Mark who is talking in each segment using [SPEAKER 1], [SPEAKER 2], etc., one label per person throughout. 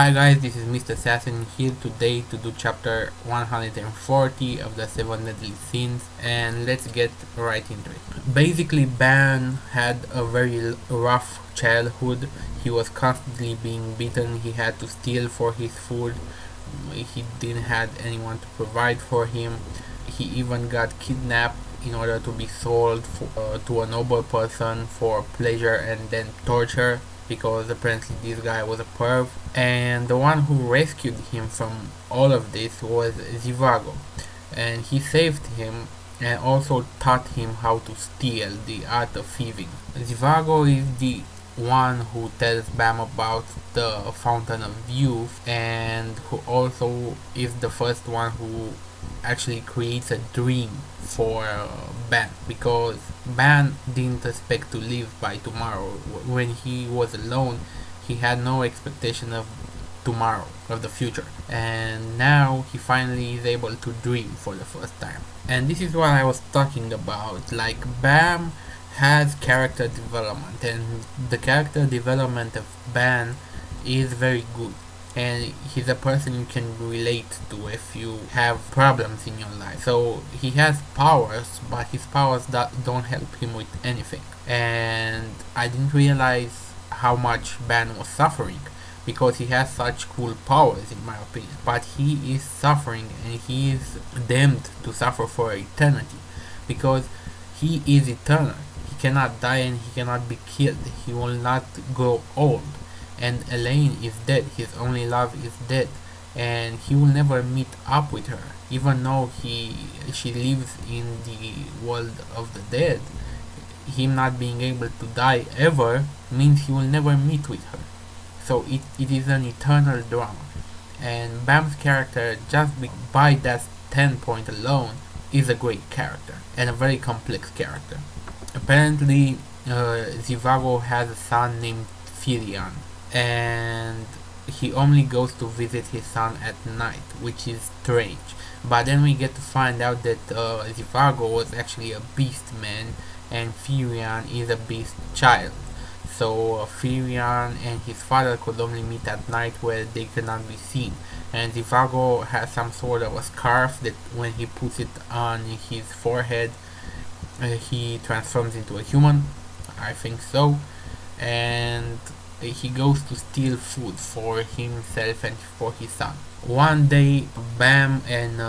[SPEAKER 1] Hi guys, this is Mr. Assassin here today to do chapter 140 of the 7 Deadly Sins, and let's get right into it. Basically, Ban had a very rough childhood. He was constantly being beaten, he had to steal for his food, he didn't have anyone to provide for him. He even got kidnapped in order to be sold to a noble person for pleasure and then torture, because apparently this guy was a perv. And the one who rescued him from all of this was Zivago, and he saved him and also taught him how to steal, the art of thieving. Zivago is the one who tells Bam about the Fountain of Youth, and who also is the first one who actually creates a dream for Ban, because Ban didn't expect to live by tomorrow. When he was alone, he had no expectation of tomorrow, of the future, and now he finally is able to dream for the first time. And this is what I was talking about. Like, Bam has character development, and the character development of Ban is very good, and he's a person you can relate to if you have problems in your life. So he has powers, but his powers don't help him with anything. And I didn't realize how much Ban was suffering, because he has such cool powers in my opinion, but he is suffering, and he is damned to suffer for eternity, because he is eternal. He cannot die and he cannot be killed. He will not grow old. And Elaine is dead, his only love is dead, and he will never meet up with her. Even though she lives in the world of the dead, him not being able to die ever means he will never meet with her. So it is an eternal drama. And Bam's character, just by that standpoint alone, is a great character, and a very complex character. Apparently, Zivago has a son named Firion, and he only goes to visit his son at night, which is strange. But then we get to find out that Zivago was actually a beast man, and Firion is a beast child. So Firion and his father could only meet at night, where they cannot be seen. And Zivago has some sort of a scarf that when he puts it on his forehead, he transforms into a human, I think so. And he goes to steal food for himself and for his son. One day, Bam and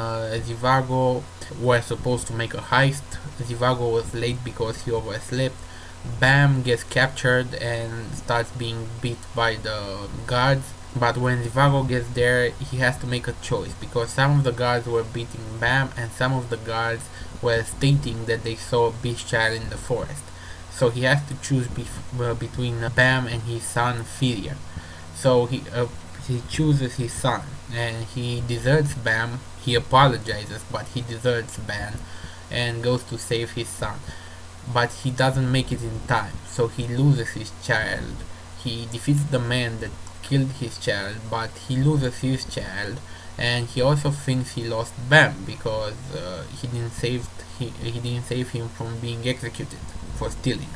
[SPEAKER 1] Zivago were supposed to make a heist. Zivago was late because he overslept. Bam gets captured and starts being beat by the guards. But when Zivago gets there, he has to make a choice, because some of the guards were beating Bam, and some of the guards were stating that they saw a beast child in the forest. So he has to choose between Bam and his son Firion. So he chooses his son, and he deserts Bam. He apologizes, but he deserts Bam and goes to save his son. But he doesn't make it in time, so he loses his child. He defeats the man that killed his child, but he loses his child, and he also thinks he lost Bam, because he didn't save him from being executed for stealing.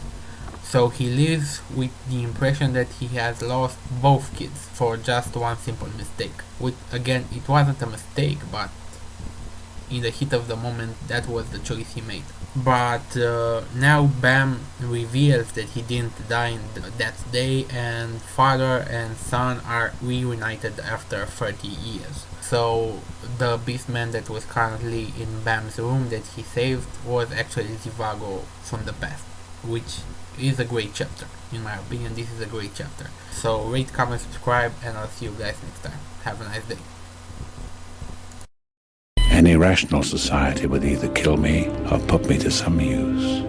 [SPEAKER 1] So he lives with the impression that he has lost both kids for just one simple mistake. Which, again, it wasn't a mistake, but in the heat of the moment, that was the choice he made. But now Bam reveals that he didn't die that day, and father and son are reunited after 30 years. So the beastman that was currently in Bam's room that he saved was actually Zivago from the past, which is a great chapter. In my opinion, this is a great chapter. So rate, comment, subscribe, and I'll see you guys next time. Have a nice day.
[SPEAKER 2] Any rational society would either kill me or put me to some use.